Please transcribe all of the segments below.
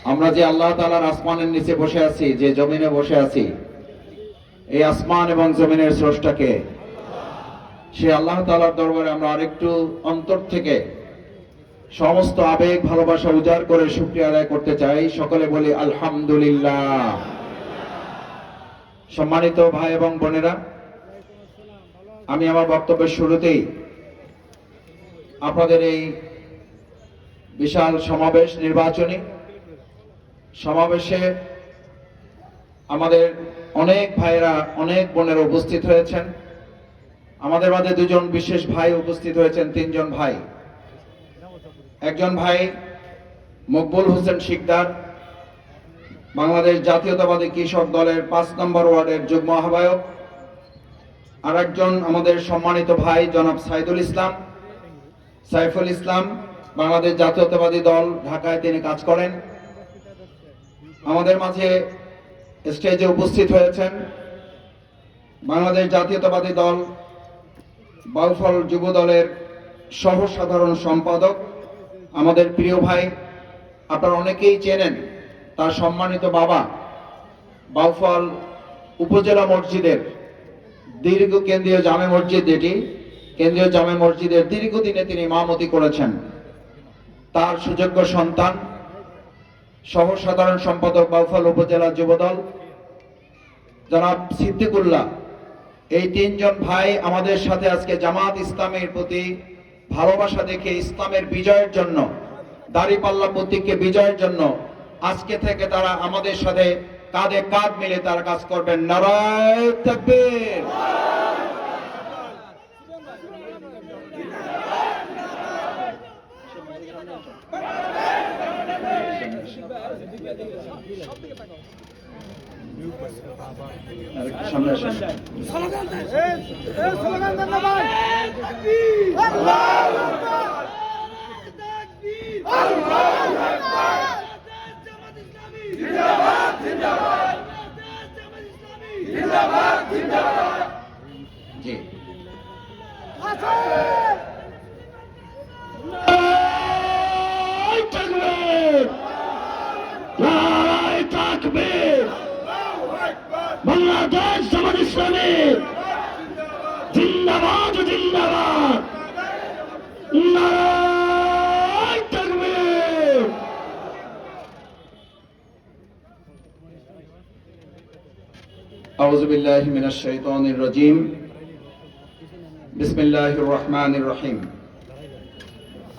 আমরা যে আল্লাহ তাআলার আসমানের নিচে বসে আছি, যে জমিনে বসে আছি, এই আসমান এবং জমিনের স্রষ্টাকে, সে আল্লাহ তাআলার দরবারে আমরা আরেকটু অন্তর থেকে সমস্ত আবেগ ভালোবাসা উজাড় করে শুকরিয়া আদায় করতে চাই। সকলে বলি আলহামদুলিল্লাহ। সম্মানিত ভাই এবং বোনেরা, আমি আমার বক্তব্যের শুরুতেই আপনাদের এই বিশাল সমাবেশ, নির্বাচনী সমাবেশে আমাদের অনেক ভাইরা, অনেক বোনেরা উপস্থিত হয়েছেন। আমাদের মাঝে দুজন বিশেষ ভাই উপস্থিত হয়েছেন, তিনজন ভাই। একজন ভাই মকবুল হোসেন শিকদার, বাংলাদেশ জাতীয়তাবাদী কৃষক দলের 5 নম্বর ওয়ার্ডের যুগ্ম আহ্বায়ক। আর একজন আমাদের সম্মানিত ভাই জনাব সাইদুল ইসলাম, সাইফুল ইসলাম, বাংলাদেশ জাতীয়তাবাদী দল ঢাকায় তিনি কাজ করেন। আমাদের মাঝে স্টেজে উপস্থিত হয়েছেন বাংলাদেশ জাতীয়তাবাদী দল বাউফল যুব দলের সহ সাধারণ সম্পাদক, আমাদের প্রিয় ভাই, আপনারা অনেকেই চেনেন, তার সম্মানিত বাবা বাউফল উপজেলা মসজিদের দীর্ঘ কেন্দ্রীয় জামে মসজিদ, যেটি কেন্দ্রীয় জামে মসজিদের দীর্ঘদিনে তিনি ইমামতি করেছেন, তার সুযোগ্য সন্তান সহ সাধারণ সম্পাদক বাউফল উপজেলা যুবদল জনাব সিদ্দিকুল্লাহ। এই তিনজন ভাই আমাদের সাথে আজকে জামাত ইসলামের প্রতি ভালোবাসা দেখে ইসলামের বিজয়ের জন্য, দাঁড়িপাল্লা প্রতীককে বিজয়ের জন্য আজকে থেকে তারা আমাদের সাথে কাঁধে কাঁধ মিলে তারা কাজ করবেন। নারায়ে তাকবীর। সামনে আসেন। জি, বাংলাদেশ জামাত ইসলামী জিন্দাবাদ, জিন্দাবাদ, নারায়ে তাকবীর। আউযু বিল্লাহি মিনাশ শাইতানির রাজীম। বিসমিল্লাহির রহমানির রহিম।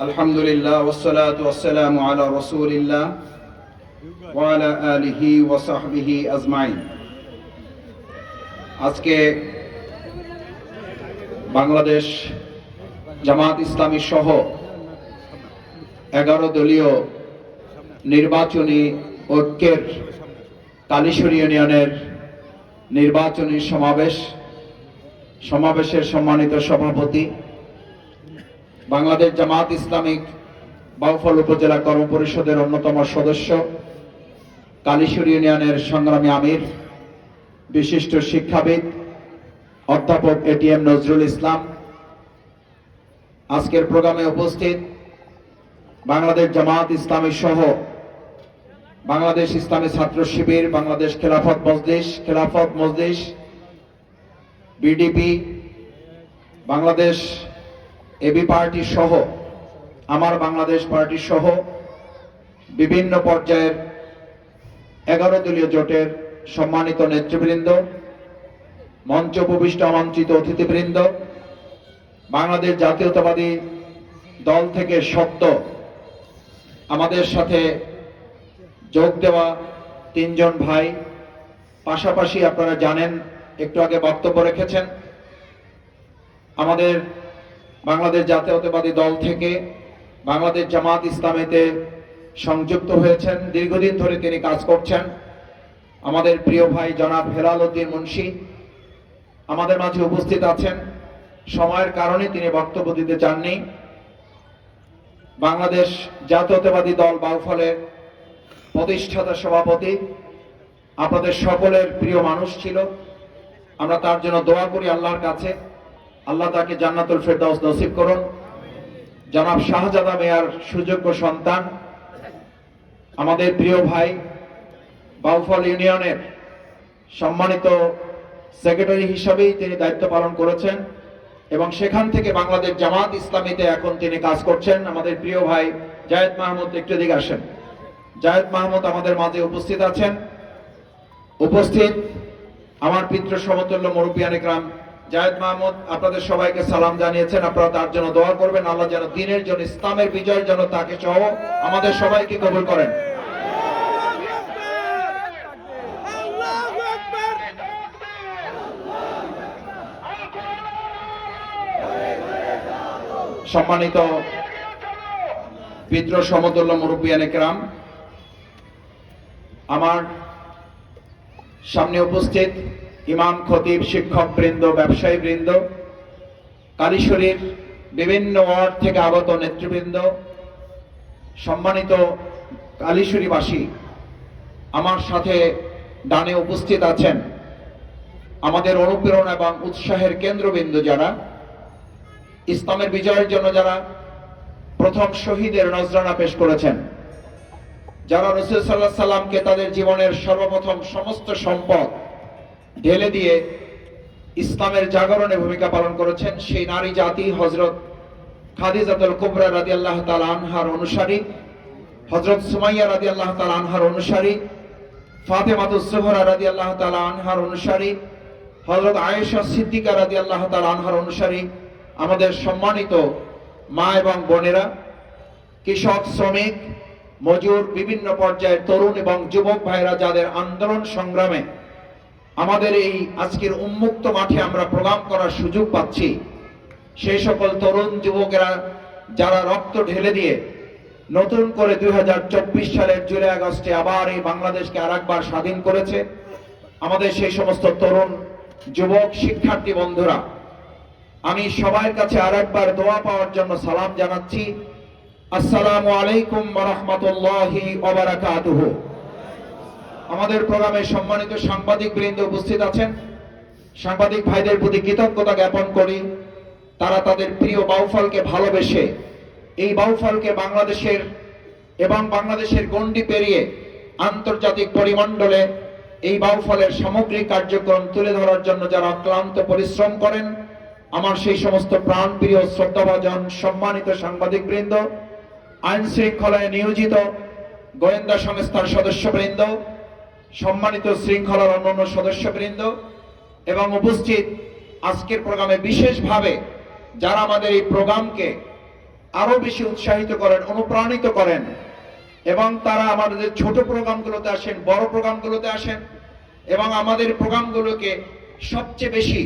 আলহামদুলিল্লাহ ওয়াসসালাতু ওয়াসসালামু আলা রাসূলিল্লাহ ওয়া আলা আলিহি ওয়া সাহবিহি আজমাইন। আজকে বাংলাদেশ জামাত ইসলামী সহ 11 দলীয় নির্বাচনী ঐক্যের কালীশ্বরী ইউনিয়নের নির্বাচনী সমাবেশের সম্মানিত সভাপতি, বাংলাদেশ জামাত ইসলামিক বাউফল উপজেলা কর্মপরিষদের অন্যতম সদস্য, কালীশ্বরী ইউনিয়নের সংগ্রামী আমির, বিশিষ্ট শিক্ষাবিদ অধ্যাপক এটিএম নজরুল ইসলাম, আজকের প্রোগ্রামে উপস্থিত বাংলাদেশ জামাত ইসলামী সহ বাংলাদেশ ইসলামী ছাত্র শিবির, Bangladesh Khelafat Majlis, BDP, Bangladesh AB party সহ আমার বাংলাদেশ পার্টি সহ বিভিন্ন পর্যায়ের 11 দলীয় জোটের সম্মানিত নেতৃবৃন্দ, মঞ্চ উপবিষ্ট আমন্ত্রিত অতিথিবৃন্দ, বাংলাদেশ জাতীয়তাবাদী দল থেকে সদ্য আমাদের সাথে যোগ দেওয়া তিনজন ভাই, পাশাপাশি আপনারা জানেন একটু আগে বক্তব্য রেখেছেন আমাদের বাংলাদেশ জাতীয়তাবাদী দল থেকে বাংলাদেশ জামাত ইসলামীতে সংযুক্ত হয়েছেন, দীর্ঘদিন ধরে তিনি কাজ করছেন, আমাদের প্রিয় ভাই জনাব হেলাল উদ্দিন মুন্সি আমাদের মাঝে উপস্থিত আছেন। সময়ের কারণে তিনি বক্তব্য দিতে চাননি। বাংলাদেশ জাতীয়তাবাদী দল বাউফলের প্রতিষ্ঠাতা সভাপতি, আপনাদের সকলের প্রিয় মানুষ ছিল। আমরা তার জন্য দোয়া করি আল্লাহর কাছে, আল্লাহ তাকে জান্নাতুল ফেরদাউস নসিব করুন। জনাব শাহজাদা মিয়ার সুযোগ্য সন্তান, আমাদের প্রিয় ভাই বাউফল ইউনিয়নের সম্মানিত সেক্রেটারি হিসাবেই তিনি দায়িত্ব পালন করেছেন এবং সেখান থেকে বাংলাদেশ জামাত ইসলামীতে এখন তিনি কাজ করছেন। আমাদের প্রিয় ভাই জায়েদ মাহমুদ, একটু এদিকে আসেন। জায়েদ মাহমুদ আমাদের মাঝে উপস্থিত আছেন। উপস্থিত আমার পিতৃ সমতুল্য মুরব্বিয়ান ইকরাম জায়েদ মাহমুদ আপনাদের সবাইকে সালাম জানিয়েছেন। আপনারা তার জন্য দোয়া করবেন, আল্লাহ যেন দ্বীনের জন্য, ইসলামের বিজয়ের জন্য তাকে সহ আমাদের সবাইকে কবুল করেন। সম্মানিত পিতৃ সমতুল্য মুরব্বিয়ান ইকরাম, আমার সামনে উপস্থিত ইমাম, খতিব, শিক্ষক বৃন্দ, ব্যবসায়ী বৃন্দ, কালীশরীর বিভিন্ন ওয়ার্ড থেকে আগত নেতৃবৃন্দ, সম্মানিত কালীশরীবাসী, আমার সাথে ডানে উপস্থিত আছেন আমাদের অনুপ্রেরণা এবং উৎসাহের কেন্দ্রবিন্দু যারা, ইসলামের বিজয়ের জন্য যারা প্রথম শহীদের নজরানা পেশ করেছেন, যারা রাসূল সাল্লাল্লাহু আলাইহি সাল্লামকে তাদের জীবনের সর্বপ্রথম সমস্ত সম্পদ ঢেলে দিয়ে ইসলামের জাগরণে ভূমিকা পালন করেছেন, সেই নারী জাতি হযরত খাদিজাতুল কুবরা রাদিয়াল্লাহু তাআলা আনহার অনুসারী, হযরত সুমাইয়া রাদিয়াল্লাহু তাআলা আনহার অনুসারী, ফাতেমাতুজ জোহরা রাদিয়াল্লাহু তাআলা আনহার অনুসারী, হযরত আয়েশা সিদ্দিকা রাদিয়াল্লাহু তাআলা আনহার অনুসারী, আমাদের সম্মানিত মা এবং বোনেরা, কৃষক, শ্রমিক, মজুর, বিভিন্ন পর্যায়ের তরুণ এবং যুবক ভাইরা যাদের আন্দোলন সংগ্রামে আমাদের এই আজকের উন্মুক্ত মাঠে আমরা প্রোগ্রাম করার সুযোগ পাচ্ছি, সেই সকল তরুণ যুবকেরা যারা রক্ত ঢেলে দিয়ে নতুন করে 2024 সালের জুলাই আগস্টে আবার এই বাংলাদেশকে আরেকবার স্বাধীন করেছে, আমাদের সেই সমস্ত তরুণ যুবক শিক্ষার্থী বন্ধুরা, আমি সবার কাছে আরেকবার দোয়া পাওয়ার জন্য সালাম জানাচ্ছি। আসসালামু আলাইকুম ওয়া রাহমাতুল্লাহি ওয়া বারাকাতুহু। আমাদের প্রোগ্রামে সম্মানিত সাংবাদিক বৃন্দ উপস্থিত আছেন। সাংবাদিক ভাইদের প্রতি কৃতজ্ঞতা জ্ঞাপন করি, তারা তাদের প্রিয় বাউফলকে ভালোবেসে এই বাউফলকে বাংলাদেশের এবং বাংলাদেশের গণ্ডি পেরিয়ে আন্তর্জাতিক পরিমণ্ডলে এই বাউফলের সামগ্রিক কার্যক্রম তুলে ধরার জন্য যারা অক্লান্ত পরিশ্রম করেন, আমার সেই সমস্ত প্রাণপ্রিয় শ্রদ্ধাভাজন সম্মানিত সাংবাদিক বৃন্দ, আইন শৃঙ্খলায় নিয়োজিত গোয়েন্দা সংস্থার সদস্যবৃন্দ, সম্মানিত শৃঙ্খলার অন্যান্য সদস্যবৃন্দ এবং উপস্থিত আজকের প্রোগ্রামে বিশেষভাবে যারা আমাদের এই প্রোগ্রামকে আরো বেশি উৎসাহিত করেন, অনুপ্রাণিত করেন এবং তারা আমাদের ছোট প্রোগ্রামগুলোতে আসেন, বড় প্রোগ্রামগুলোতে আসেন এবং আমাদের প্রোগ্রামগুলোকে সবচেয়ে বেশি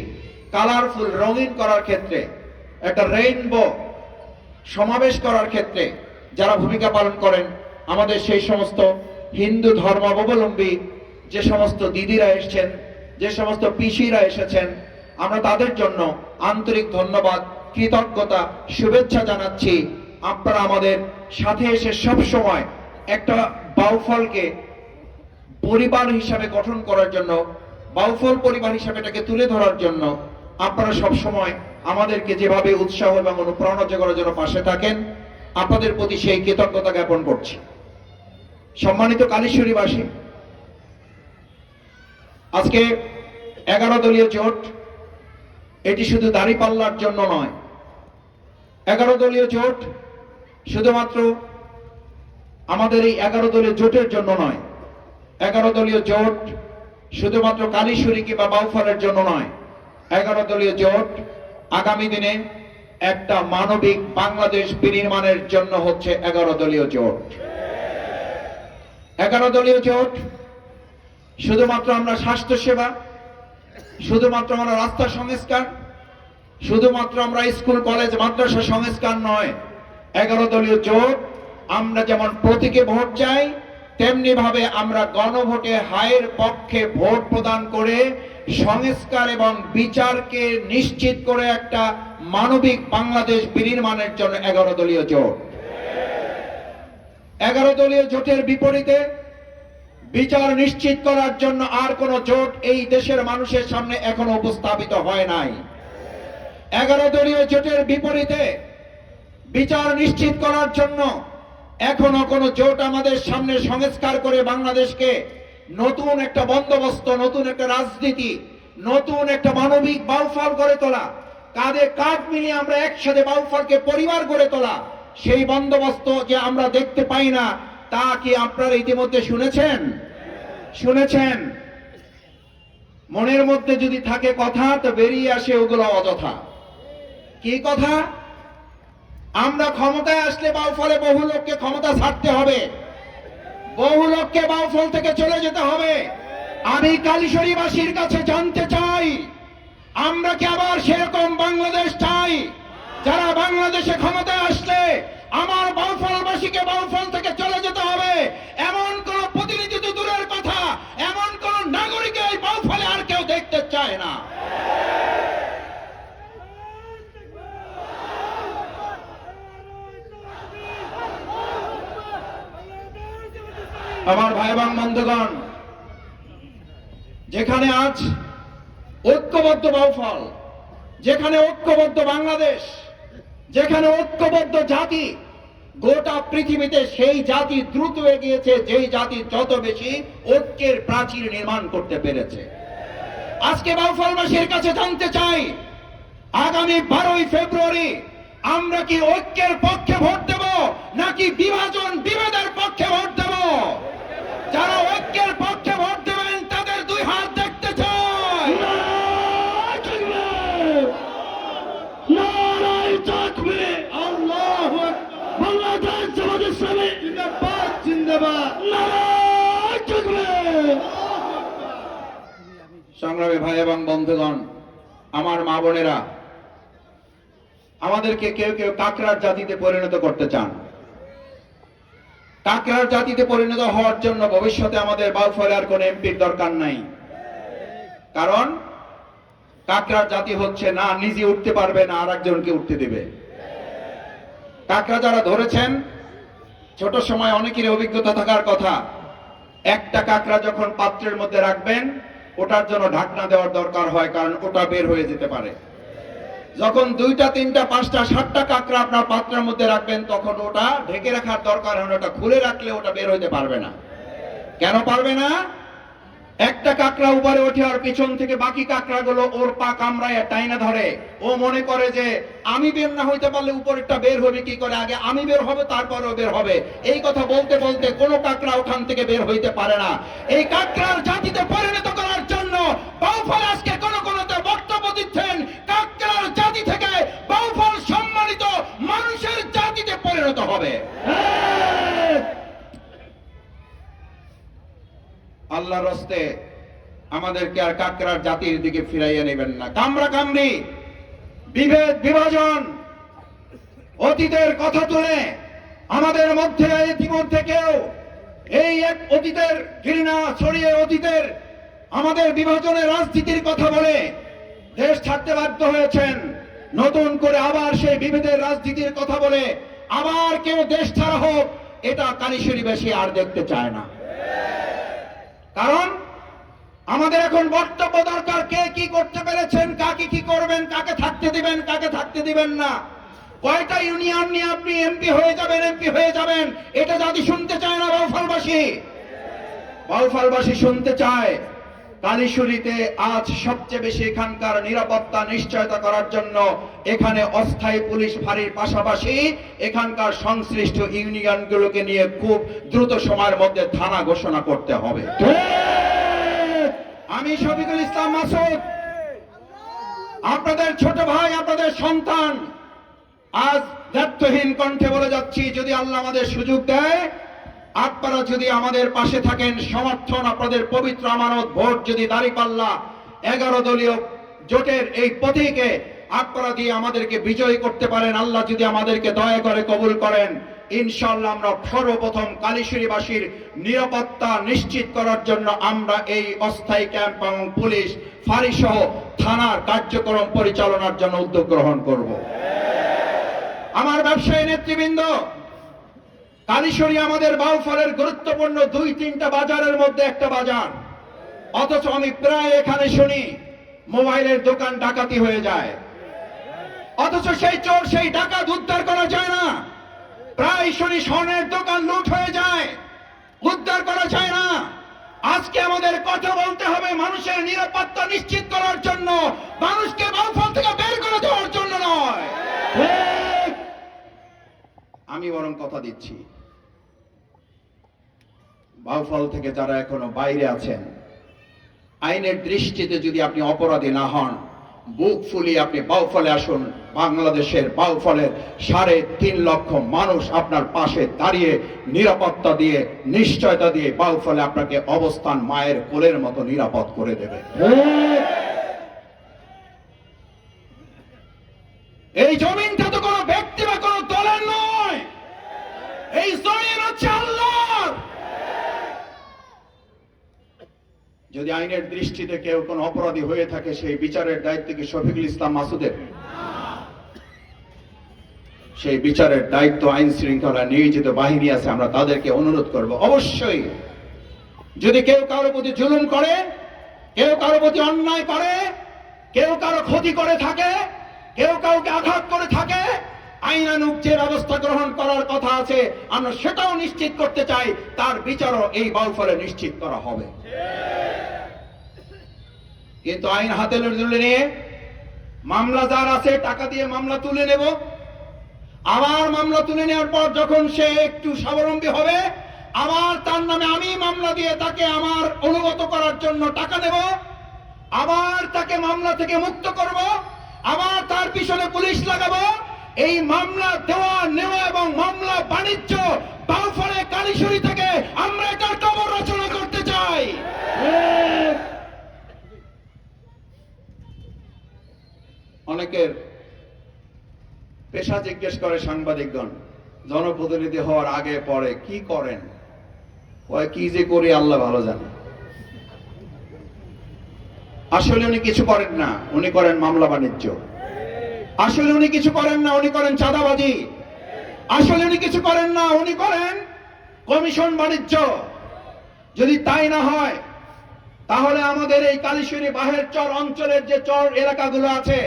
কালারফুল, রঙিন করার ক্ষেত্রে, একটা রেইনবো সমাবেশ করার ক্ষেত্রে যারা ভূমিকা পালন করেন, আমাদের সেই সমস্ত হিন্দু ধর্মাবলম্বী যে সমস্ত দিদিরা এসেছেন, যে সমস্ত পিসিরা এসেছেন, আমরা তাদের জন্য আন্তরিক ধন্যবাদ, কৃতজ্ঞতা, শুভেচ্ছা জানাচ্ছি। আপনারা আমাদের সাথে এসে সব সময় একটা বাউফলকে পরিবার হিসাবে গঠন করার জন্য, বাউফল পরিবার হিসাবে এটাকে তুলে ধরার জন্য আপনারা সব সময় আমাদেরকে যেভাবে উৎসাহ এবং অনুপ্রেরণা জোগানোর জন্য পাশে থাকেন, আপনাদের প্রতি সেই কৃতজ্ঞতা জ্ঞাপন করছি। সম্মানিত কালীশরীবাসী, আজকে 11 দলীয় জোট এটি শুধু দাঁড়িপাল্লার জন্য নয়। 11 দলীয় জোট শুধুমাত্র আমাদের এই 11 দলীয় জোটের জন্য নয়। 11 দলীয় জোট শুধুমাত্র কালীশরী কিংবা বাউফলের জন্য নয়। 11 দলীয় জোট আগামী দিনে একটা মানবিক বাংলাদেশ বিনির্মাণের জন্য হচ্ছে 11 দলীয় জোট। 11 দলীয় জোট শুধুমাত্র আমরা স্বাস্থ্য সেবা, শুধুমাত্র আমরা রাস্তা সংস্কার, শুধুমাত্র আমরা স্কুল কলেজ মাদ্রাসা সংস্কার নয়। 11 দলীয় জোট আমরা যেমন প্রতীকে ভোট চাই, তেমনি ভাবে আমরা গণভোটে হায়ের পক্ষে ভোট প্রদান করে সংস্কার এবং বিচারকে নিশ্চিত করে একটা মানবিক বাংলাদেশ বিনির্মাণের জন্য 11 দলীয় জোট। 11 দলীয় জোটের বিপরীতে বিচার নিশ্চিত করার জন্য আর কোন জোট এই দেশের মানুষের সামনে এখনো উপস্থাপিত হয় নাই। 11 দলীয় জোটের বিপরীতে বিচার নিশ্চিত করার জন্য এখনো কোনো জোট আমাদের সামনে সংস্কার করে বাংলাদেশকে নতুন একটা বন্দোবস্ত, নতুন একটা রাজনীতি, নতুন একটা মানবিক বাউফল গড়ে তোলা, কাঁধে কাঁধ মিলিয়ে আমরা একসাথে বাউফলকে পরিবার গড়ে তোলা, সেই বন্দোবস্ত যে আমরা দেখতে পাই না, তা কি আপনারা ইতিমধ্যে শুনেছেন? মনের মধ্যে যদি থাকে কথা, তো বেরিয়ে আসে ওগুলো অযথা। কি কথা? আমরা ক্ষমতায় আসলে বাউফলে বহু লোককে ক্ষমতা ছাড়তে হবে, বহু লোককে বাউফল থেকে চলে যেতে হবে। আমি কালিশরীবাসীর কাছে জানতে চাই, আমরা কি আবার সেরকম বাংলাদেশ চাই, যারা বাংলাদেশে ক্ষমতায় আসলে আমার বাউফলবাসীকে বাউফল থেকে চলে যেতে হবে, এমন কোন প্রতিনিধি তো দূরের কথা, এমন কোন নাগরিক এই বাউফলে আর কেউ দেখতে চায় না। আমার ভাই এবং বন্ধুগণ, যেখানে আজ ঐক্যবদ্ধ বাউফল, যেখানে ঐক্যবদ্ধ বাংলাদেশ, যেখানে ঐক্যবদ্ধ জাতি, গোটা পৃথিবীতে সেই জাতি দ্রুত এগিয়েছে যেই জাতি যত বেশি ঐক্যের প্রাচীর নির্মাণ করতে পেরেছে। আজকে বাউফলবাসীর কাছে জানতে চাই, আগামী 12ই ফেব্রুয়ারি আমরা কি ঐক্যের পক্ষে ভোট দেব, নাকি বিভাজন বিভেদের পক্ষে ভোট দেব? যারা ঐক্যের পক্ষে ভোট দেবেন তাদের দুই হাত দেখতে চাই। নারায় তাকবীর! নারায় তাকবীর! আল্লাহু আকবার! বাংলাদেশ জামাত ইসলামী জিন্দাবাদ, জিন্দাবাদ! নারায় তাকবীর! সংগ্রামী ভাই এবং বন্ধুগণ, আমার মা বোনেরা, আমাদেরকে কেউ কেউ কাকড়ার জাতিতে পরিণত করতে চান। কাকড়ার জাতিতে পরিণত হওয়ার জন্য ভবিষ্যতে আমাদের বাউফলে আর কোন এমপির দরকার নাই। কারণ কাকড়ার জাতি হচ্ছে না নিজে উঠতে পারবে, না আর একজনকে উঠতে দেবে। কাকড়া যারা ধরেছেন, ছোট সময় অনেকেরই অভিজ্ঞতা থাকার কথা, একটা কাকড়া যখন পাত্রের মধ্যে রাখবেন, ওটার জন্য ঢাকনা দেওয়ার দরকার হয়, কারণ ওটা বের হয়ে যেতে পারে। যখন 2টা 3টা 5টা 7টা কাকড়া আপনার পাত্রের মধ্যে রাখবেন, তখন ওটা ঢেকে রাখার দরকার হয়, ওটা খুলে রাখলে ওটা বের হইতে পারবে না। কেন পারবে না? একটা কাকড়া উপরে ওঠে আর পিছন থেকে বাকি কাকড়াগুলো ওর পা কামড়ায় টাইনা ধরে। ও মনে করে যে আমি বের না হইতে পারলে উপরেরটা বের হবে কি করে, আগে আমি বের হবে তারপরে বের হবে। এই কথা বলতে বলতে কোনো কাকড়া ওখান থেকে বের হইতে পারে না। এই কাকড়ার জাতিতে পরিণত করার জন্য বাউফল আজকে কোন কোনতে বক্তব্য দিচ্ছেন, কাকড়ার জাতি থেকে বাউফল সম্মানিত মানুষের জাতিতে পরিণত হবে। আল্লাহর রাস্তে আমাদেরকে আর কাকড়ার জাতির দিকে ফিরাইয়া নেবেন না। কামড়া কামড়ি, বিভেদ বিভাজন, অতীতের কথা তুলে আমাদের মধ্যে ইতিমধ্যে কেউ এই এক অতীতের ঘৃণা ছড়িয়ে অতীতের আমাদের বিভাজনের রাজনীতির কথা বলে দেশ ছাড়তে বাধ্য হয়েছেন। নতুন করে আবার সেই বিভেদের রাজনীতির কথা বলে আবার কেউ দেশ ছাড়া হোক, এটা কালিশরীবাসী আর দেখতে চায় না। কারণ আমাদের এখন বক্তব্য দরকার, কে কি করতে পেরেছেন, কাকে কি করবেন, কাকে থাকতে দিবেন, কাকে থাকতে দিবেন না, কয়টা ইউনিয়ন নিয়ে আপনি এমপি হয়ে যাবেন, এটা জাতি শুনতে চায় না। বাউফলবাসী শুনতে চায় কালিশুরিতে আজ সবচেয়ে বেশি এখানকার নিরাপত্তা নিশ্চয়তা করার জন্য এখানে অস্থায়ী পুলিশ ফাঁড়ির পাশাপাশি এখানকার সংশ্লিষ্ট ইউনিয়নগুলোকে নিয়ে খুব দ্রুত সময়ের মধ্যে থানা ঘোষণা করতে হবে। আমি শফিকুল ইসলাম মাসুদ, আপনাদের ছোট ভাই, আপনাদের সন্তান, আজ দায়িত্বহীন কণ্ঠে বলে যাচ্ছি, যদি আল্লাহ আমাদের সুযোগ দেয়, আপনারা যদি আমাদের পাশে থাকেন, সমর্থন আপনাদের পবিত্র আমানত ভোট যদি দাঁড়িপাল্লা 11 দলীয় জোটের এই প্রতীকে আপনারা দিয়ে আমাদেরকে বিজয়ী করতে পারেন, আল্লাহ যদি আমাদেরকে দয়া করে কবুল করেন, ইনশাআল্লাহ আমরা সর্বপ্রথম কালিশুরিবাসীর নিরাপত্তা নিশ্চিত করার জন্য আমরা এই অস্থায়ী ক্যাম্প এবং পুলিশ ফাঁড়ি সহ থানার কার্যক্রম পরিচালনার জন্য উদ্যোগ গ্রহণ করব। আমার ব্যবসায়ী নেতৃবৃন্দ, কালিশুরি আমাদের বাউফলের গুরুত্বপূর্ণ 2-3টা বাজারের মধ্যে একটা বাজার, অথচ আমি প্রায় এখানে শুনি মোবাইলের দোকান ডাকাতি হয়ে যায়, অথচ সেই চোর সেই ডাকাত উদ্ধার করা যায় না। প্রায়শই স্বর্ণের দোকান লুট হয়ে যায়, উদ্ধার করা যায় না। আজকে আমাদের কথা বলতে হবে মানুষের নিরাপত্তা নিশ্চিত করার জন্য, মানুষকে বাউফল থেকে বের করে দেওয়ার জন্য নয়। আমি বরং কথা দিচ্ছি, বাউফল থেকে যারা এখনো বাইরে আছেন, আইনের দৃষ্টিতে যদি আপনি অপরাধী না হন, বুক ফুলিয়ে আপনি বাউফলে আসুন। বাংলাদেশের বাউফলের 3.5 লক্ষ মানুষ আপনার পাশে দাঁড়িয়ে নিরাপত্তা দিয়ে, নিশ্চয়তা দিয়ে বাউফলে আপনাকে অবস্থান মায়ের কোলের মতো নিরাপদ করে দেবে। এই জমিনটা তো কোনো ব্যক্তি বা কোনো দলের নয়, এই জমিন হচ্ছে আল্লাহর। যদি আইনের দৃষ্টিতে কেউ কোনো অপরাধী হয়ে থাকে, সেই বিচারের দায়িত্ব কি শফিকুল ইসলাম মাসুদের? সেই বিচারের দায়িত্ব আইন শৃঙ্খলা নিয়োজিত বাহিনী আছে, আমরা তাদেরকে অনুরোধ করব অবশ্যই, যদি কেউ কারো প্রতি জুলুম করে, কেউ কারো প্রতি অন্যায় করে, কেউ কারো ক্ষতি করে থাকে, কেউ কাউকে আঘাত করে থাকে, আইনানুগ যে ব্যবস্থা গ্রহণ করার কথা আছে আমরা সেটাও নিশ্চিত করতে চাই, তার বিচারও এই বাউফলে নিশ্চিত করা হবে। কিন্তু আইন হাতে তুলে নিয়ে মামলা যার আছে টাকা দিয়ে মামলা তুলে নেব, আবার মামলা তুলে নেওয়ার পর যখন সে একটু স্বাবলম্বী হবে, আবার তার নামে আমি মামলা দিয়ে তাকে আমার অনুগত করার জন্য টাকা নেব, আবার তাকে মামলা থেকে মুক্ত করব, আবার তার পিছনে পুলিশ লাগাবো। এই মামলা দেওয়া নেওয়া এবং মামলা বাণিজ্য বাউফলে কালীশুরি থেকে আমরা এটার কবর রচনা করতে চাই। অনেকের পেশা জিজ্ঞেস করে সাংবাদিকগণ, জনপ্রতিনিধি হওয়ার আগে পরে কি করেন? ওই কি যে করি আল্লাহ ভালো জানে। আসলে উনি কিছু করেন না, উনি করেন মামলা বাণিজ্য। আসলে উনি কিছু করেন না, উনি করেন চাঁদাবাজি। আসলে উনি কিছু করেন না, উনি করেন কমিশন বাণিজ্য। যদি তাই না হয় তাহলে আমাদের এই কালীশুরি বাহের চর অঞ্চলের যে চর এলাকাগুলো আছে,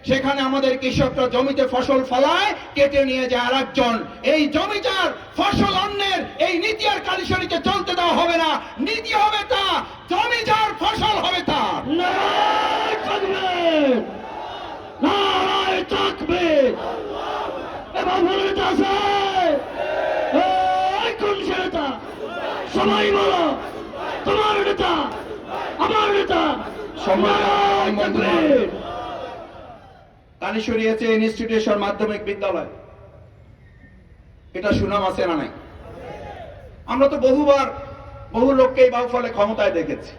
সেখানে আমাদের কৃষকরা জমিতে ফসল ফলায়, কেটে নিয়ে যায় আরেকজন। এই জমিটার ফসল অন্যের, এই নীতি আর কালীশুরিতে চলতে দেওয়া হবে না। নীতি হবে তা, জমি যার ফসল হবে তা। নারায়ে তাকবীর, নারায়ে তাকবীর। এবার বলে আছে, এই কোন নেতা? সবাই বলো, তোমার নেতা, আমার নেতা। নারায়ে তাকবীর। কালীশুরি আছে ইনস্টিটিউশন মাধ্যমিক বিদ্যালয়, এটা সুনাম আছে না নাই? আমরা তো বহুবার বহু লোককে এই বাউফলে ক্ষমতায় দেখেছি,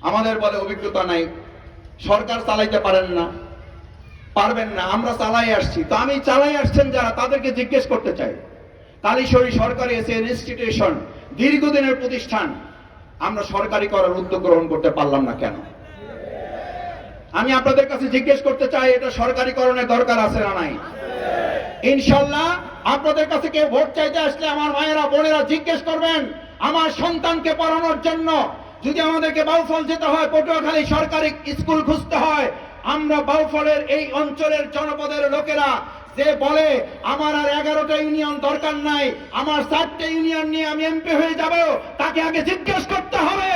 আমাদের বলে অভিজ্ঞতা নাই, সরকার চালাইতে পারবেন না। আমরা চালাই আসছি, তো আমি চালাই আসছেন যারা, তাদেরকে জিজ্ঞেস করতে চাই, কালীশুরি সরকারি এসে ইনস্টিটিউশন দীর্ঘদিনের প্রতিষ্ঠান, আমরা সরকারি করার উদ্যোগ গ্রহণ করতে পারলাম না কেন? আমি আপনাদের কাছে জিজ্ঞেস করতে চাই, এটা সরকারিকরণের দরকার আছে না নাই? ইনশাআল্লাহ আপনাদের কাছে কেউ ভোট চাইতে আসলে আমার মায়েরা বোনেরা জিজ্ঞেস করবেন, আমার সন্তানকে পড়ানোর জন্য যদি আমাদেরকে বাউফল যেতে হয়, পটুয়াখালী সরকারি স্কুল খুঁজতে হয়, আমরা বাউফলের এই অঞ্চলের জনপদের লোকেরা যে বলে আমার আর 11টা ইউনিয়ন দরকার নাই, আমার 4টে ইউনিয়ন নিয়ে আমি এমপি হয়ে যাব, তাকে আগে জিজ্ঞেস করতে হবে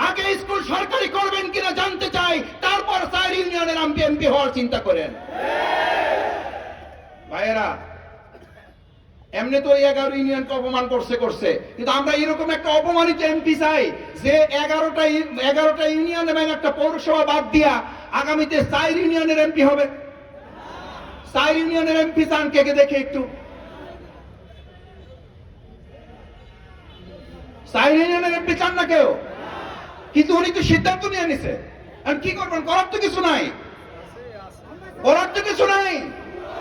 আগে স্কুল সরকারি করবেন কিনা জানতে চাই, তারপর 4 ইউনিয়নের এমপি হওয়ার চিন্তা করেন। ভাইয়েরা, এমনি তো 11 ইউনিয়নকে অপমান করছে, কিন্তু আমরা এরকম একটা অপমানিত এমপি চাই যে 11টা ইউনিয়ন এবং একটা পৌরসভা বাদ দিয়া আগামীতে 4 ইউনিয়নের এমপি হবে। 4 ইউনিয়নের এমপি চান কে কে দেখে একটু? 4 ইউনিয়নের এমপি চান না কেউ? কিন্তু উনি তো সিদ্ধান্ত নিয়ে নিছে, আর কি করবেন? করার তো কিছু নাই,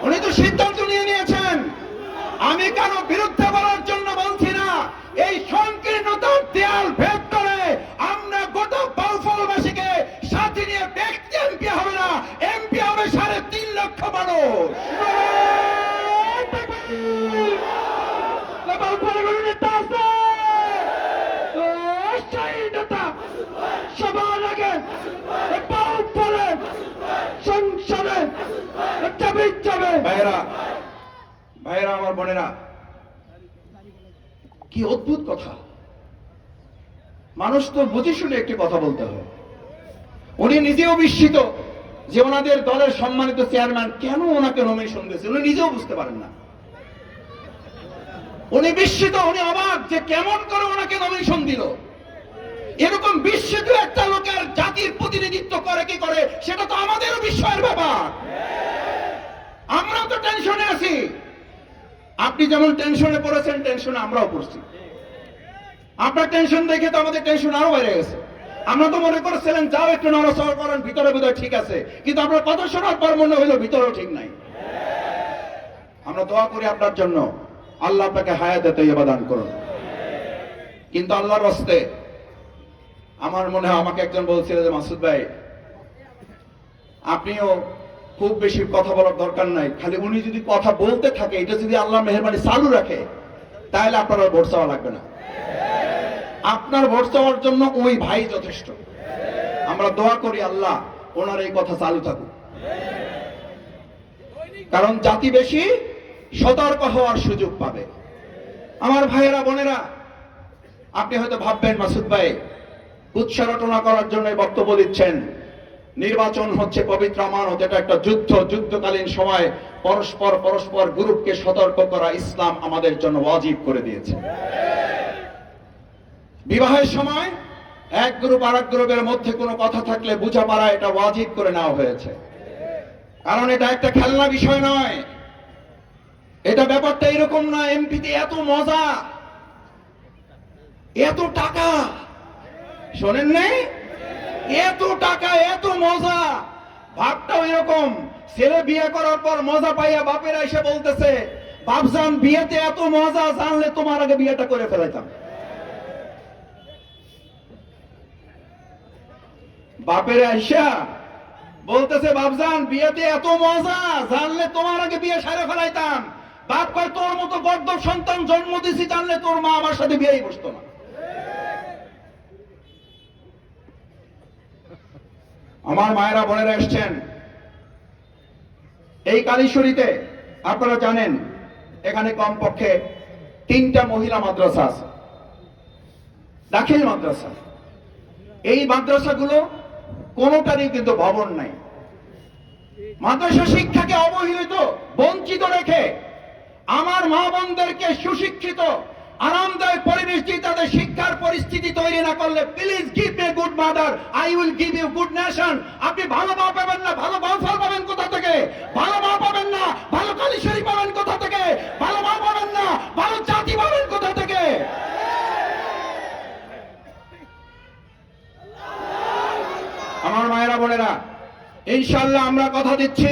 উনি তো সিদ্ধান্ত নিয়ে নিয়েছেন। আমি কারো বিরুদ্ধে বলার জন্য বলছি না, এই সংকীর্ণতার দেয়াল ভেদ করে আমরা গোটা বাউফলবাসীকে সাথে নিয়ে ব্যক্তি এমপি হবে না, এমপি হবে 3.5 লক্ষ মানুষ। সবার আগে বাউফলে সংসদে যাবে। ভাইয়েরা, আমার বোনেরা, কি অদ্ভুত কথা! মানুষ তো বুঝে শুনে একটি কথা বলতে হয়। উনি নিজেও বিস্মিত যে ওনাদের দলের সম্মানিত চেয়ারম্যান কেন ওনাকে নমিনেশন দিয়েছে, উনি নিজেও বুঝতে পারেন না। উনি বিস্মিত, উনি অবাক যে কেমন করে ওনাকে নমিনেশন দিল। এরকম বিস্মিত একটা লোকের জাতির প্রতিনিধিত্ব করে কি করে, সেটা তো আমাদেরও বিস্ময়ের ব্যাপার। আমরা তো টেনশনে আছি, আপনি যেমন টেনশনে পড়েছেন, টেনশনে আমরাও পড়ছি। আপনার টেনশন দেখে তো আমাদের টেনশন আরো বেড়ে গেছে। আমরা তো মনে করেছিলেন যাও একটু নড়াচড়া করেন, ভিতরে বোধহয় ঠিক আছে, কিন্তু আপনার কথা শোনার পর মনে হইলো ভিতরেও ঠিক নাই। আমরা দোয়া করি আপনার জন্য, আল্লাহ আপনাকে হায়াতে তৈয়বা দান করুন। কিন্তু আল্লাহর রাস্তে আমার মনে হয়, আমাকে একজন বলছিল যে মাসুদ ভাই আপনিও খুব বেশি কথা বলার দরকার নাই, খালি উনি যদি কথা বলতে থাকে, এটা যদি আল্লাহ মেহেরবানি চালু রাখে, তাহলে আপনার আর ভোট চাওয়া লাগবে না। আপনার ভোট চাওয়ার জন্য ওই ভাই যথেষ্ট। আমরা দোয়া করি আল্লাহ ওনার এই কথা চালু থাকুক, কারণ জাতি বেশি সতর্ক হওয়ার সুযোগ পাবে। আমার ভাইয়েরা বোনেরা, আপনি হয়তো ভাববেন মাসুদ ভাই উৎসাহ রটনা করার জন্য বক্তব্য দিচ্ছেন। নির্বাচন হচ্ছে পবিত্র আমানত, এটা একটা যুদ্ধ, যুদ্ধকালীন সময় পরস্পর গ্রুপকে সতর্ক করা ইসলাম আমাদের জন্য ওয়াজিব করে দিয়েছে। বিবাহের সময় এক গ্রুপ আর এক গ্রুপের মধ্যে কোনো কথা থাকলে বোঝাপড়া এটা ওয়াজিব করে নেওয়া হয়েছে, কারণ এটা একটা খেলনা বিষয় নয়। এটা ব্যাপারটা এরকম না এমপিতে এত মজা, এত টাকা, শোনেন নাই? এত টাকা, এত মজা। ভাবটাও এরকম, ছেলে বিয়ে করার পর মজা পাইয়া বাপেরা এসে বলতেছে বাপজান বিয়েতে এত মজা, জানলে তোমার আগে বিয়েটা করে ফেলাইতাম। বাপেরা আইসা বলতেছে বাপজান বিয়েতে এত মজা, জানলে তোমার আগে বিয়ে সারে ফেলাইতাম। বাপ কয় তোর মতো গর্দভ সন্তান জন্ম দিছি, জানলে তোর মা আমার সাথে বিয়েই বসতো না। আমার মায়েরা বোনেরা এসছেন এই কালীশ্বরীতে, আপনারা জানেন এখানে কমপক্ষে 3টা মহিলা মাদ্রাসা আছে, দাখিল মাদ্রাসা। এই মাদ্রাসাগুলো কোনোটারই কিন্তু ভবন নাই। মাদ্রাসা শিক্ষাকে অবহেলিত, বঞ্চিত রেখে আমার মা বোনদেরকে সুশিক্ষিত আরামদায়ক পরিবেশ দিয়ে তাদের শিক্ষার পরিস্থিতি তৈরি না করলে, please give me good mother, I will give you good nation. আপনি ভালো মা পাবেন না, ভালো বাউফল পাবেন কোথা থেকে? ভালো মা পাবেন না, ভালো কালীশ্বরী পাবেন কোথা থেকে? ভালো মা পাবেন না, ভালো জাতি পাবেন কোথা থেকে? আমার মায়েরা বোনেরা, ইনশাআল্লাহ আমরা কথা দিচ্ছি,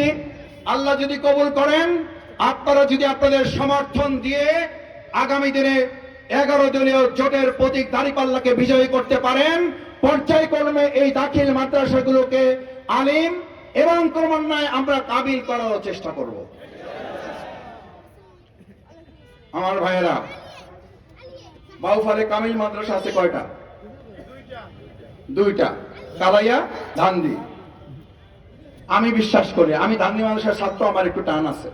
আল্লাহ যদি কবুল করেন, আপনারা যদি আপনাদের সমর্থন দিয়ে আগামী দিনে 11 দলীয় জোটের প্রতীক দাঁড়িপাল্লাকে বিজয়ী করতে পারেন, পর্যায়ক্রমে এই দাখিল মাদ্রাসাগুলোকে আলিম এবং ক্রমান্বয়ে আমরা কাবিল করার চেষ্টা করব। আমার ভাইয়েরা, বাউফলে কামিল মাদ্রাসা আছে কয়টা? 2টা, কালাইয়া, ধান্দি। আমি বিশ্বাস করি, আমি ধান্দি মাদ্রাসার ছাত্র, আমার একটু টান আছে।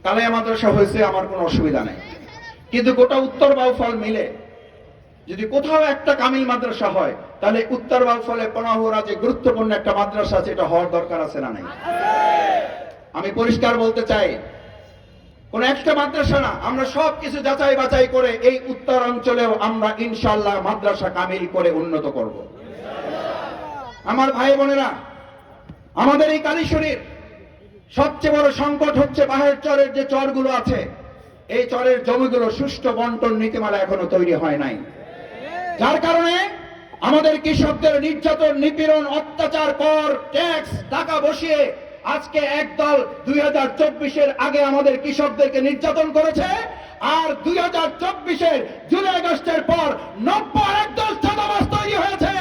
কালাইয়া মাদ্রাসা হয়েছে, আমার কোনো অসুবিধা নেই, কিন্তু গোটা উত্তর বাউফল মিলে যদি কোথাও একটা কামিল মাদ্রাসা হয়, তাহলে উত্তর বাউফলে পনাহুরা যে গুরুত্বপূর্ণ একটা মাদ্রাসা আছে, এটা হওয়ার দরকার আছে না নাই? আমি পরিষ্কার বলতে চাই, কোন একটা মাদ্রাসা না, আমরা সব কিছু যাচাই বাছাই করে এই উত্তর অঞ্চলেও আমরা ইনশাআল্লাহ মাদ্রাসা কামিল করে উন্নত করব। আমার ভাই বোনেরা, আমাদের এই কালীশ্বরীর সবচেয়ে বড় সংকট হচ্ছে বাহের চরের যে চরগুলো আছে, এই চরের জমিগুলো সুষ্ঠু বন্টন নীতিমালা এখনো তৈরি হয় নাই, যার কারণে আমাদের কৃষকদের নির্যাতন, নিপীড়ন, অত্যাচার, কর, ট্যাক্স, টাকা বসিয়ে আজকে একদল 2024-এর আগে আমাদের কৃষকদেরকে নির্যাতন করেছে, আর 2024-এর জুলাই আগস্টের পর 90 একদল চাঁদাবাজ তৈরি হয়েছে।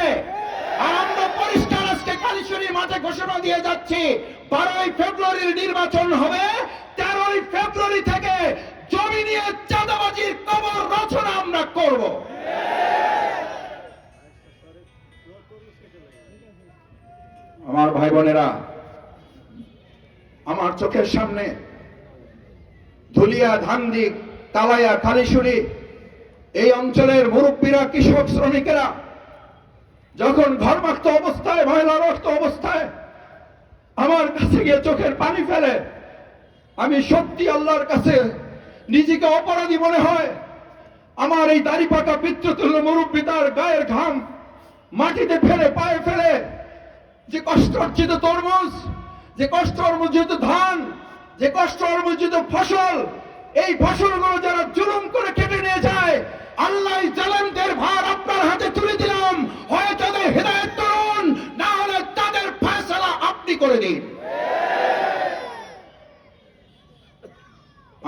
আর আমরা পরিষ্কার আজকে কালীশ্বরী মাঠে ঘোষণা দিয়ে যাচ্ছি, 12ই ফেব্রুয়ারির নির্বাচন হবে, 13ই ফেব্রুয়ারি থেকে জমি নিয়ে চাঁদাবাজির কবর রচনা আমরা করব। আমার ভাই বোনেরা, আমার চোখের সামনে ধুলিয়া, ধানদি, কালাইয়া, কালীশ্বরী এই অঞ্চলের মুরব্বীরা, কৃষক, শ্রমিকেরা যখন ঘর্মাক্ত অবস্থায়, ময়লারক্ত অবস্থায় আমার কাছে গিয়ে চোখের পানি ফেলে, আমি সত্যি আল্লাহর কাছে নিজেকে অপরাধী মনে হয়। আমার এই দাড়ি পাকা পিতৃতুল্য মুরব্বী তার গায়ের ঘাম মাটিতে ফেলে, পায়ে ফেলে, যে কষ্ট অর্জিত তরমুজ, যে কষ্ট অর্জিত ধান, যে কষ্ট অর্জিত ফসল, এই ফসলগুলো যারা জুলুম করে কেটে নিয়ে যায়, আল্লাহ জালেমদের ভার আপনার হাতে তুলে দিলাম, হয় তাদের হেদায়েত করুন, না হলে তাদের ফয়সালা আপনি করে দিন।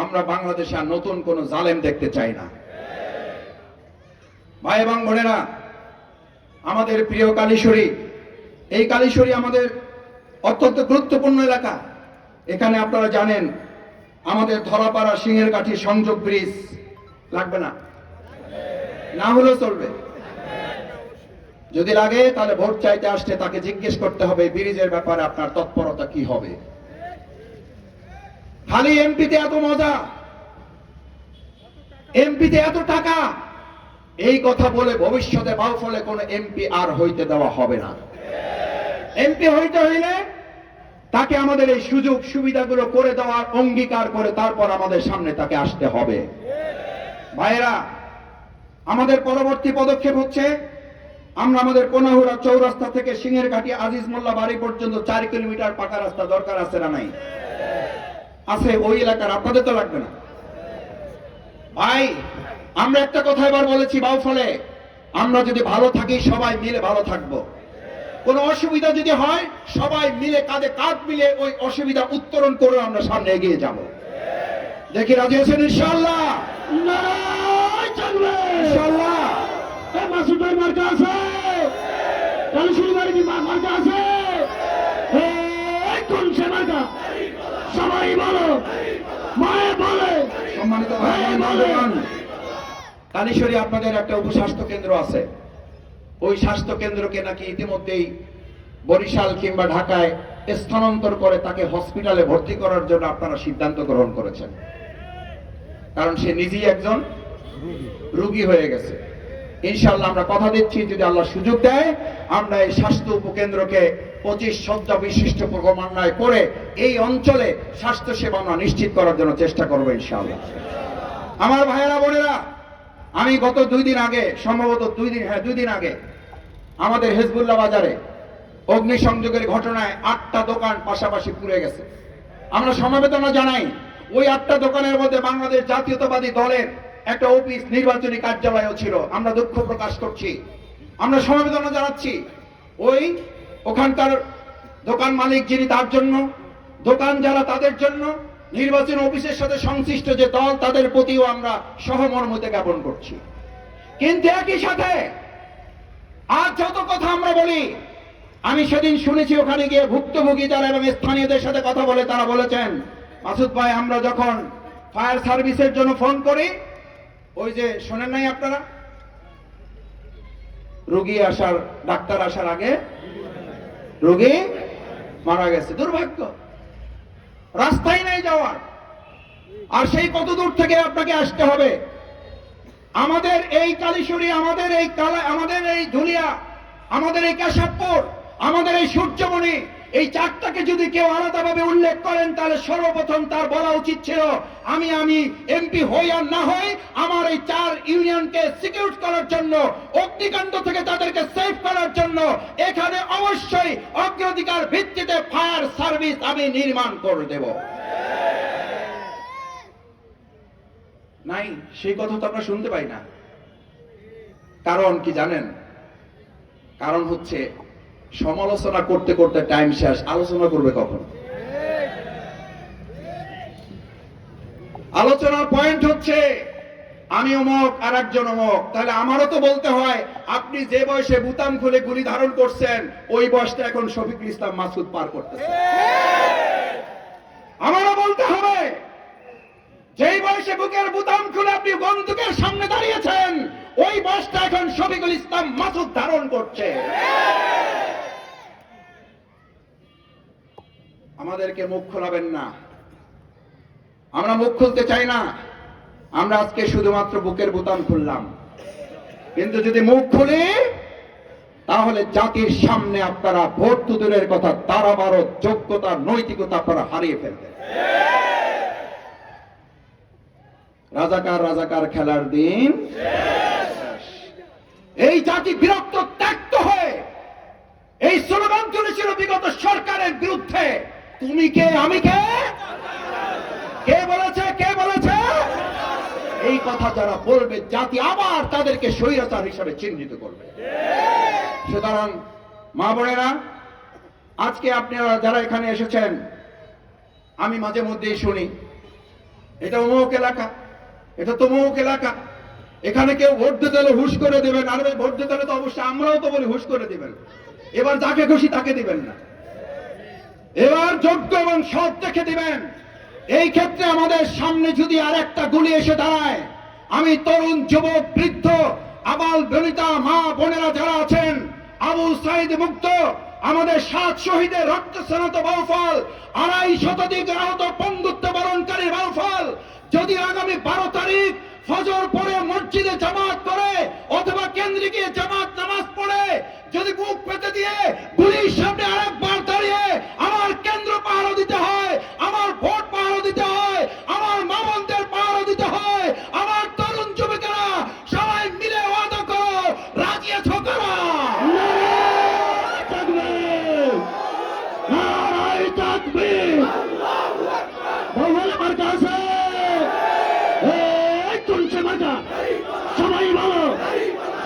আমরা বাংলাদেশে আর নতুন কোন জালেম দেখতে চাই না। ভাই এবং বোনেরা, আমাদের প্রিয় কালীশ্বরী, এই কালীশ্বরী আমাদের অত্যন্ত গুরুত্বপূর্ণ এলাকা। এখানে আপনারা জানেন আমাদের ধরাপাড়া সিংহের কাঠি সংযোগ ব্রিজ লাগবে না, না হলেও চলবে। যদি লাগে তাহলে ভোট চাইতে আসলে তাকে জিজ্ঞেস করতে হবে ব্রিজের ব্যাপারে আপনার তৎপরতা কি হবে। খালি এমপিতে এত মজা, এমপিতে এত টাকা, এই কথা বলে ভবিষ্যতে বাউফলে কোন এমপি আর হইতে দেওয়া হবে না। এমপি হইতে হইলে তাকে আমাদের এই সুযোগ সুবিধাগুলো করে দেওয়ার অঙ্গীকার করে তারপর আমাদের সামনে তাকে আসতে হবে। ভাইয়েরা, আমাদের পরবর্তী পদক্ষেপ হচ্ছে আমরা আমাদের কোনাহুড়া চৌরাস্তা থেকে সিংহের ঘাটি আজিজ মোল্লা বাড়ি পর্যন্ত 4 কিলোমিটার পাকা রাস্তা দরকার আছে না নাই? আছে। ওই এলাকার আপনাদের তো লাগবে না। ভাই, আমরা একটা কথা এবার বলেছি বাউফলে, আমরা যদি ভালো থাকি সবাই মিলে ভালো থাকবো। কোন অসুবিধা যদি হয় সবাই মিলে কাঁধে কাঁধ মিলে ওই অসুবিধা উত্তরণ করে আমরা সামনে এগিয়ে যাব। দেখি রাজি আছেন ইনশাআল্লাহ? নারায় থাকবে ইনশাআল্লাহ। মাসুদ ভাই মার্কা আছে, কালীশ্বরী বাড়ি কি মার্কা আছে? কোন সে মার্কা? সবাই বলো, মায়ে বলে। সম্মানিত ভাই বন্ধুগণ, কালীশ্বরী আপনাদের একটা উপস্বাস্থ্য কেন্দ্র আছে। ওই স্বাস্থ্য কেন্দ্রকে নাকি ইতিমধ্যেই বরিশাল কিংবা ঢাকায় স্থানান্তর করে তাকে হসপিটালে ভর্তি করার জন্য আপনারা সিদ্ধান্ত গ্রহণ করেছেন, কারণ সে নিজেই একজন রোগী হয়ে গেছে। ইনশাআল্লাহ আমরা কথা দিচ্ছি, যদি আল্লাহ সুযোগ দেয় আমরা এই স্বাস্থ্য উপকেন্দ্রকে 25 শয্যা বিশিষ্ট ক্রমান্বয় করে এই অঞ্চলে স্বাস্থ্য সেবা আমরা নিশ্চিত করার জন্য চেষ্টা করবো ইনশাআল্লাহ। আমার ভাইয়েরা বোনেরা, আমি গত 2 দিন আগে, সম্ভবত 2 দিন আগে আমাদের হিজবুল্লাহ বাজারে অগ্নিসংযোগের ঘটনায় 8টা দোকান পাশাপাশি পুড়ে গেছে। আমরা সমবেদনা জানাই। ওই 8টা দোকানের মধ্যে বাংলাদেশ জাতীয়তাবাদী দলের একটা অফিস, নির্বাচনী কার্যালয়ও ছিল। আমরা দুঃখ প্রকাশ করছি, আমরা সমবেদনা জানাচ্ছি ওখানকার দোকান মালিক যিনি, তার জন্য, দোকান যারা তাদের জন্য, নির্বাচন অফিসের সাথে সংশ্লিষ্ট যে দল তাদের প্রতিও আমরা সহমর্মিতা জ্ঞাপন করছি। কিন্তু একই সাথে আজ যত কথা আমরা বলি, আমি সেদিন শুনেছি ওখানে গিয়ে ভুক্তভোগী যারা এবং স্থানীয়দের সাথে কথা বলে তারা বলেছেন, মাসুদ ভাই আমরা যখন ফায়ার সার্ভিসের জন্য ফোন করি, ওই যে শোনেন নাই আপনারা, রোগী আসার, ডাক্তার আসার আগে রোগী মারা গেছে। দুর্ভাগ্য, রাস্তাই নাই যাওয়ার। আর সেই কত দূর থেকে আপনাকে আসতে হবে। আমাদের এই কালীশ্বরী, আমাদের এই ধুলিয়া, আমাদের এই কেশবপুর, আমাদের এই সূর্যমণি, এই 4টাকে যদি কেউ আলাদাভাবে উল্লেখ করেন তাহলে সর্বপ্রথম তার বলা উচিত ছিল আমি এমপি হই আর না হই, আমার এই 4 ইউনিয়নকে সিকিউর করার জন্য, অগ্নিকাণ্ড থেকে তাদেরকে সেভ করার জন্য এখানে অবশ্যই অগ্রাধিকার ভিত্তিতে ফায়ার সার্ভিস আমি নির্মাণ করে দেব। নাই, সেই কথা তো আমরা শুনতে পাই না। কারণ কি জানেন? কারণ হচ্ছে সমালোচনা করতে করতে টাইম শেষ, আলোচনা করবে কখন? আলোচনার পয়েন্ট হচ্ছে আমি অমুক আর একজন অমুক, তাহলে আমারও তো বলতে হয় আপনি যে বয়সে বুতাম খুলে গুলি ধারণ করছেন ওই বয়সটা এখন শফিকুল ইসলাম মাসুদ পার করতেছে। আমারও বলতে হবে যেই বয়সে বুকের বুতাম খুলে আপনি বন্দুকের সামনে দাঁড়িয়েছেন ওই বয়সটা এখন শফিকুল ইসলাম মাসুদ ধারণ করছে। আমাদেরকে মুখ খোলাবেন না, আমরা মুখ খুলতে চাই না। আমরা আজকে শুধুমাত্র বুকের বোতাম খুললাম, কিন্তু যদি মুখ খুলি তাহলে জাতির সামনে আপনারা ভোট তো দূরের কথা, তারাবারও যোগ্যতা নৈতিকতা আপনারা হারিয়ে ফেলবেন। রাজাকার রাজাকার খেলার দিন, এই জাতি বিরক্ত ত্যক্ত হয়ে এই স্লোগান তুলেছিল বিগত সরকারের বিরুদ্ধে, তুমি কে আমি কে, কে বলেছে কে বলেছে, এই কথা যারা বলবে জাতি আবার তাদেরকে স্বৈরাচার হিসাবে চিহ্নিত করবে। সুতরাং মা বোনেরা, আজকে আপনারা যারা এখানে এসেছেন, আমি মাঝে মধ্যেই শুনি এটা অমুক এলাকা, এটা তমুক এলাকা, এখানে কেউ ভোট দিতে হলে হুশ করে দেবেন। আর ভাই, ভোট দিতে হলে তো অবশ্যই আমরাও তো বলি হুশ করে দিবেন, এবার যাকে খুশি তাকে দিবেন না, এবার যোগ্য এবং সৎ দেখে দিবেন। এই ক্ষেত্রে আমাদের সামনে যদি আর একটা গুলি এসে দাঁড়ায়, আমি তরুণ যুবক বৃদ্ধ আবাল বনিতা মা বোনেরা যারা আছেন, আবু সাইদ মুক্ত আমাদের 7 শহীদের রক্ত স্নাত বাউফল, 2.5 শতাধিক আহত পঙ্গুত্ব বরণকারী বাউফল, যদি আগামী 12 তারিখ ফজর পরে মসজিদে জামাত করে অথবা কেন্দ্রে গিয়ে জামাত নামাজ পড়ে যদি বুক পেতে দিয়ে গুলির সামনে আরেকবার দাঁড়িয়ে আমার কেন্দ্র পাহারা দিতে হয়, আমার ভোট পাহারা দিতে হয়, আমার মা বোনদের পাহারা দিতে হয়, আমার তরুণ যুবকেরা সবাই মিলে ওয়াদা করো, রাজি আছো কারা? সবাই বলো,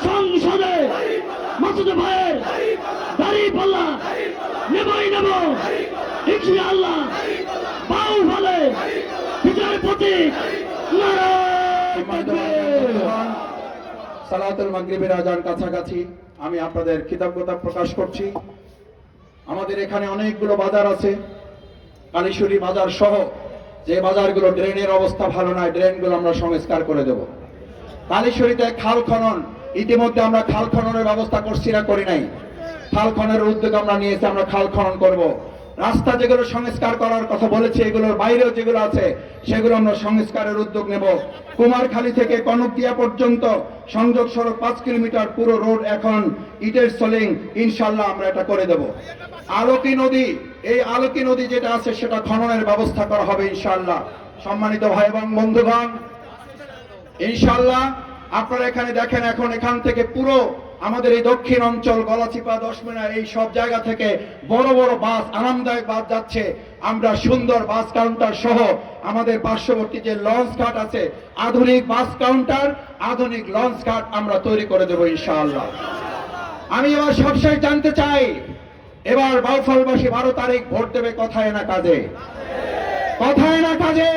সংসদে মাসুদ ভাইয়ের দাড়ি পাল্লা নেবই নেব ইনশাআল্লাহ। বাউ ফলে বিজয় প্রতীক সালাতুল মাগরিবের আজান কাছাকাছি, আমি আপনাদের কৃতজ্ঞতা প্রকাশ করছি। আমাদের এখানে অনেকগুলো বাজার আছে, কালীশ্বরী বাজার সহ যে বাজারগুলো ড্রেনের অবস্থা ভালো নয়, ড্রেনগুলো আমরা সংস্কার করে দেব। কালীশ্বরীতে খাল খনন, ইতিমধ্যে আমরা খাল খননের ব্যবস্থা করছি না করি নাই, খাল খননের উদ্যোগ আমরা নিয়েছি, আমরা খাল খনন করব। রাস্তা যেগুলো সংস্কার করার কথা বলেছে, এগুলোর বাইরেও যেগুলো আছে সেগুলো আমরা সংস্কারের উদ্যোগ নেব। কুমারখালী থেকে কনকদিয়া পর্যন্ত সংযোগ সড়ক 5 কিলোমিটার পুরো রোড এখন ইটের সোলিং, ইনশাল্লাহ আমরা এটা করে দেব। আলোকি নদী, এই আলোকি নদী যেটা আছে সেটা খননের ব্যবস্থা করা হবে ইনশাল্লাহ। সম্মানিত ভাই এবং বন্ধুগণ, ইনশাল্লাহ আপনারা এখানে দেখেন, এখন এখান থেকে পুরো আমাদের এই দক্ষিণ অঞ্চল গলাচিপা 10 মিনার এই সব জায়গা থেকে বড় বড় বাস, আরামদায়ক বাস যাচ্ছে। আমরা সুন্দর বাস কাউন্টার সহ আমাদের পার্শ্ববর্তী যে লঞ্চ ঘাট আছে, আধুনিক বাস কাউন্টার, আধুনিক লঞ্চ ঘাট আমরা তৈরি করে দেব ইনশাআল্লাহ। আমি এবার সবশেষ জানতে চাই, এবার বাউফলবাসী 12 তারিখ ভোট দেবে কথায় না কাজে, কথায় না কাজে।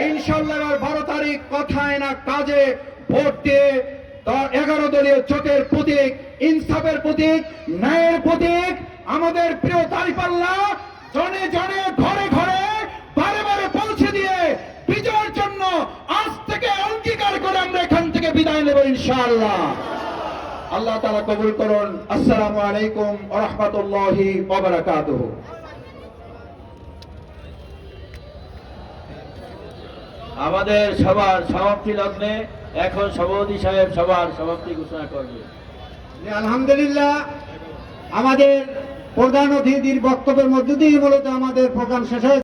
ইনশাআল্লাহ এবার 12 তারিখ কথায় না কাজে ভোট দিয়ে 11 দলীয় জোটের প্রতীক, ইনসাফের প্রতীক, ন্যায়ের প্রতীক আমাদের প্রিয় দাঁড়িপাল্লা জনে জনে ঘরে ঘরে বারে বারে পৌঁছে দিয়ে বিজয়ের জন্য আজ থেকে অঙ্গীকার করে আমরা এখান থেকে বিদায় নেব ইনশাআল্লাহ। আল্লাহ তাআলা কবুল করুন। আসসালামু আলাইকুম ওয়া রাহমাতুল্লাহি ওয়া বারাকাতুহু। আমাদের সবার সমাপ্তি লগ্নে এখন সভাপতি সাহেব সবার সমাপ্তি ঘোষণা করবে। আলহামদুলিল্লাহ, আমাদের প্রধান অতিথির বক্তব্যের মধ্য দিয়ে মূলত আমাদের প্রোগ্রাম শেষ হয়েছে।